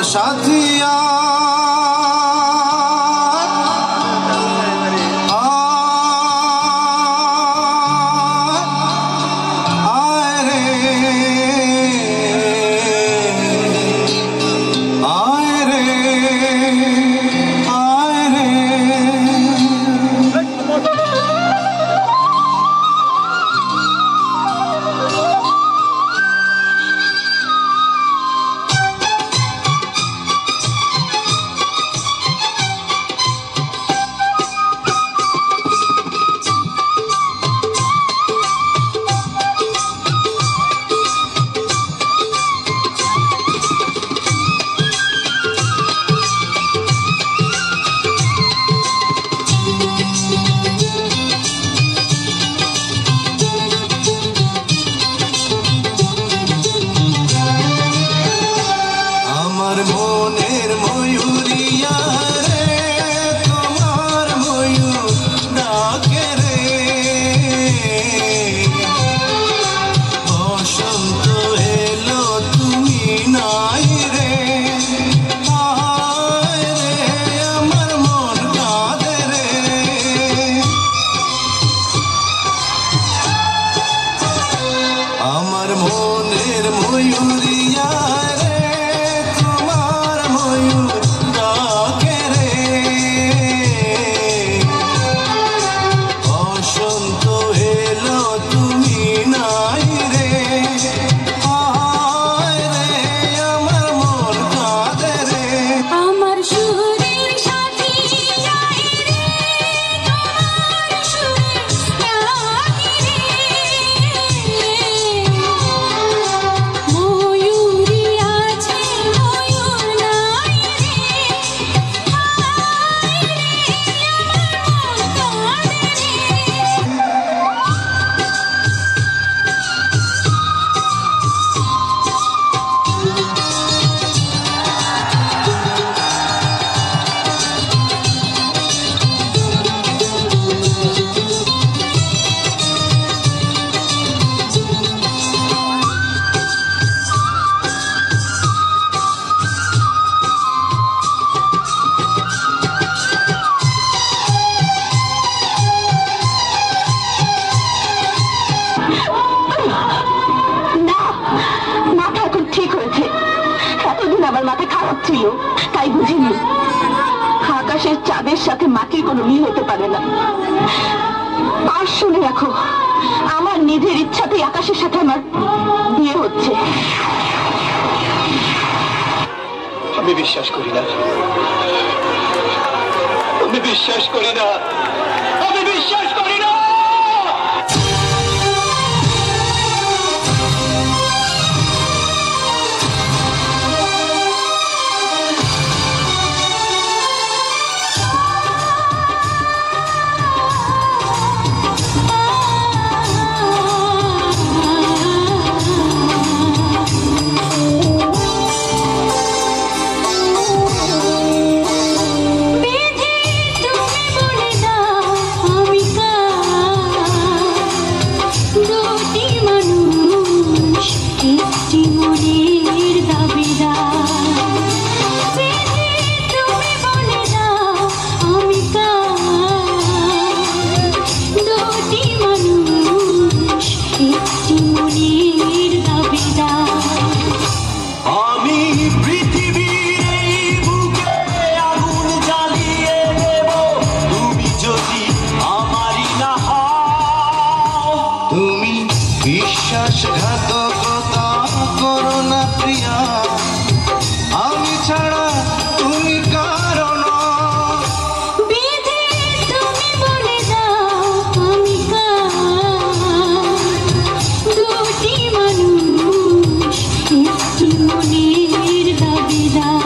সাথিয়া আকাশের চাঁদের সাথে মাটির কোনো মিল হতে পারে না। আর শুনে রাখো, আমার নিজের ইচ্ছাতেই আকাশের সাথে আমার বিয়ে হচ্ছে। আমি বিশ্বাস করি না, আমি বিশ্বাস করি না, আমি বিশ্বাস করি না। বিশ্বাসঘাতকতা করো না প্রিয়া, আমি ছাড়া তুমি কারো না। বিধি তুমি বলে দাও আমি দুটি মানুষ একটি মনের দাবিদার।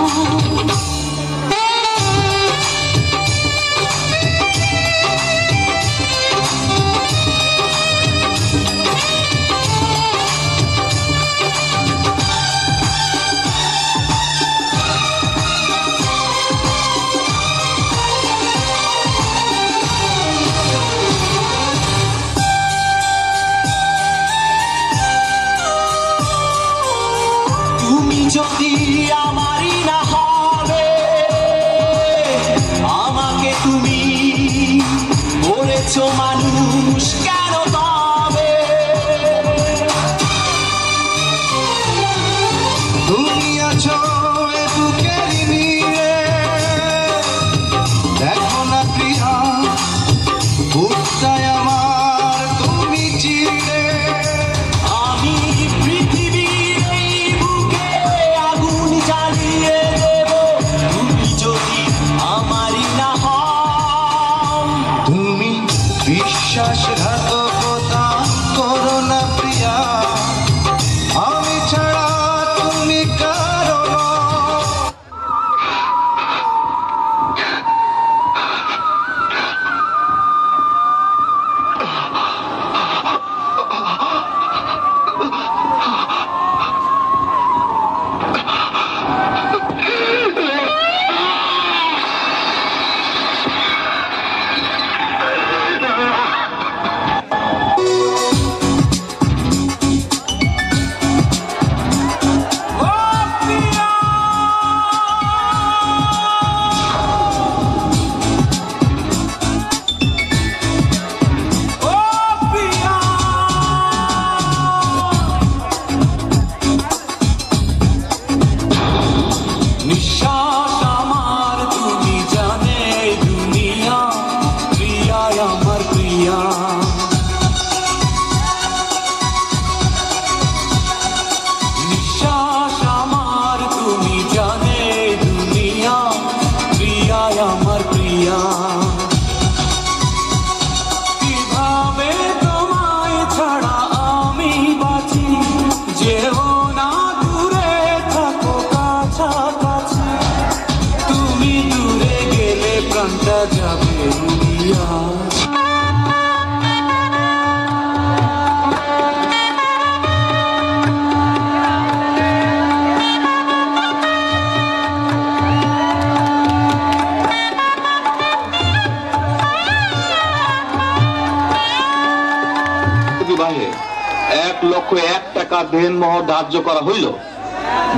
1,01,000 দেনমোহর ধার্য করা হইল।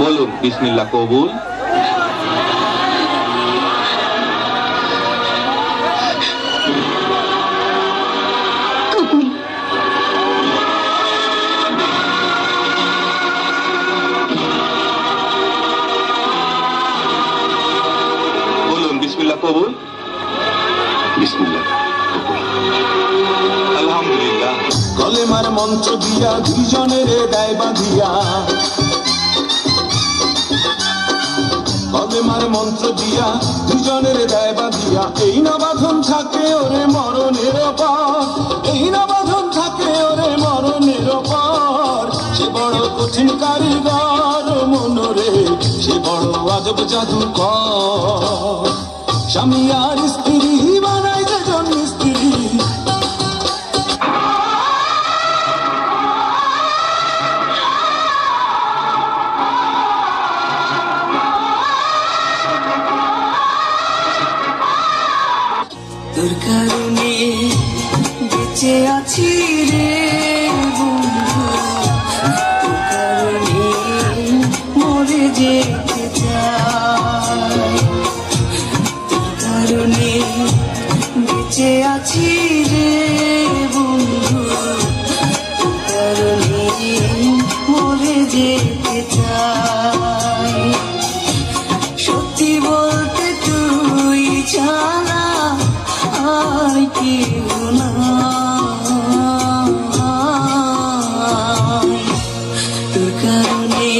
বলুন বিসমিল্লাহ কবুল। বলুন বিসমিল্লাহ কবুল। বিসমিল্লাহ আলহামদুলিল্লাহ। কলেমার মন্ত্র দিয়া দুইজনের দায় বাঁধিয়া, কলেমার মন্ত্র দিয়া দুজনের দায় বাঁধিয়া, এই না বাঁধন থাকে ওরে মরণের পর, এই না বাঁধন থাকে ওরে মরণের পর। সে বড় কঠিন কারিগর মনরে, সে বড় আজব জাদুকর। স্বামী আর স্ত্রী বানাই যেজন স্ত্রী, তোর কারণে বেঁচে আছি রে বন্ধু, তোর কারণে মরে যেতে চাই, তোর কারণে বেঁচে আছি রে বন্ধু, তোর কারণে মরে যেতে চাই। সত্যি বলতে তুই ছাড়া আর কেউ নাই, তোর কারণে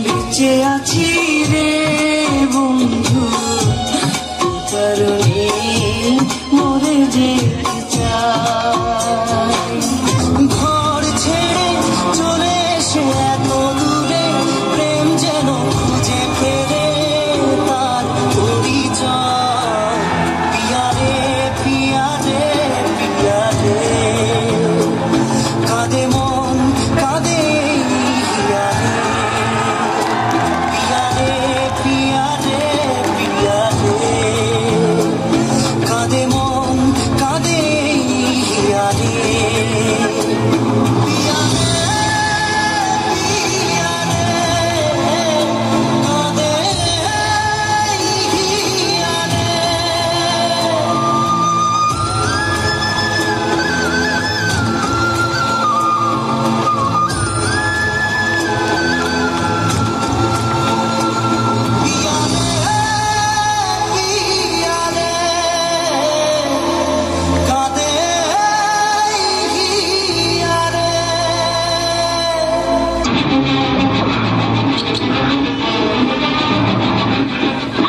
বেঁচে আছি রে বন্ধু, তোর কারণে মরে যেতে চাই। ঘর ছেড়ে চলে এসে এত দূরে, প্রেম যেন খুঁজে ফেরে তার পরিচয়। পিয়া রে পিয়া রে পিয়া রে, কাঁদে মন কাঁদে হিয়া রে, পিয়া রে পিয়া রে পিয়া রে, কাঁদে মন কাঁদে হিয়া রে, পিয়া রে পিয়া রে, কাঁদে হিয়া রে।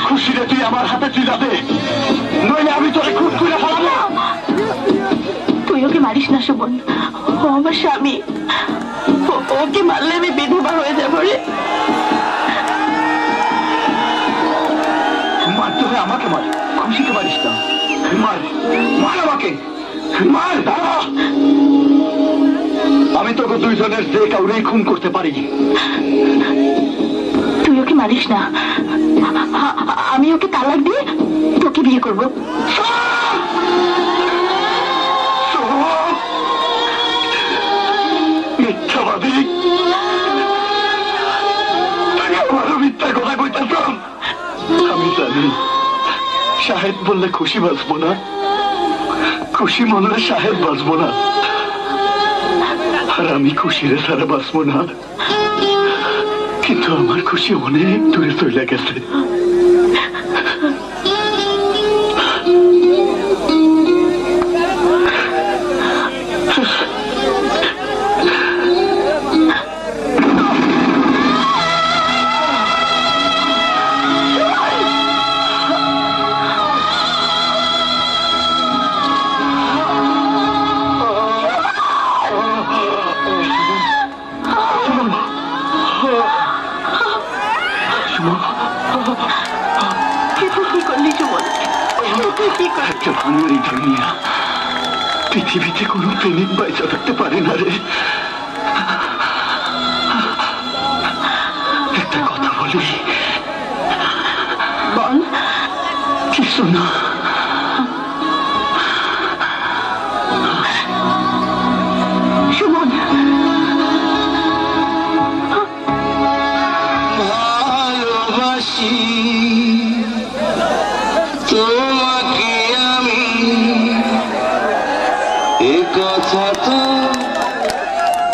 খুশিরে তুই আমার হাতে তুলে দে, নইলে আমি তোরে খুব তুলে ফেলাবো। তুই ওকে মারিস না সুমন, ও আমার স্বামী, ওকে মারলে আমি বিধবা হয়ে যাবো রে। মারতে হয় আমাকে মার, খুশিকে মারিস না। মার মার আমাকে মার, দাঁড়া। আমি তোকে দুইজনের যে কাউরেই খুন করতে পারি। তুই ওকে মারিস না, আমি ওকে তালাক দিয়ে তোকে বিয়ে করবো। মিথ্যাবাদী, আমারও মিথ্যা কথা কইতেছ। আমি জানি শাহেদ বললে খুশি বাঁচবো না, খুশি মনলে শাহেদ বাঁচবো না, আর আমি খুশিরে ছাড়া বাঁচবো না। কিন্তু আমার খুশি অনেক দূরে চলে গেছে। একটা ভাঙারি দুনিয়া, পৃথিবীতে কোনো প্রেমিক বাইচা থাকতে পারে না রে। একটা কথা বলি, বল। কিছু না, সুমন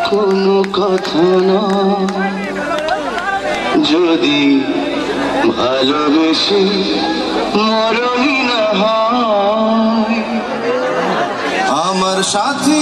কোনো কথা নয়, যদি ভালোবেসে মরণই না হয়। আমার সাথী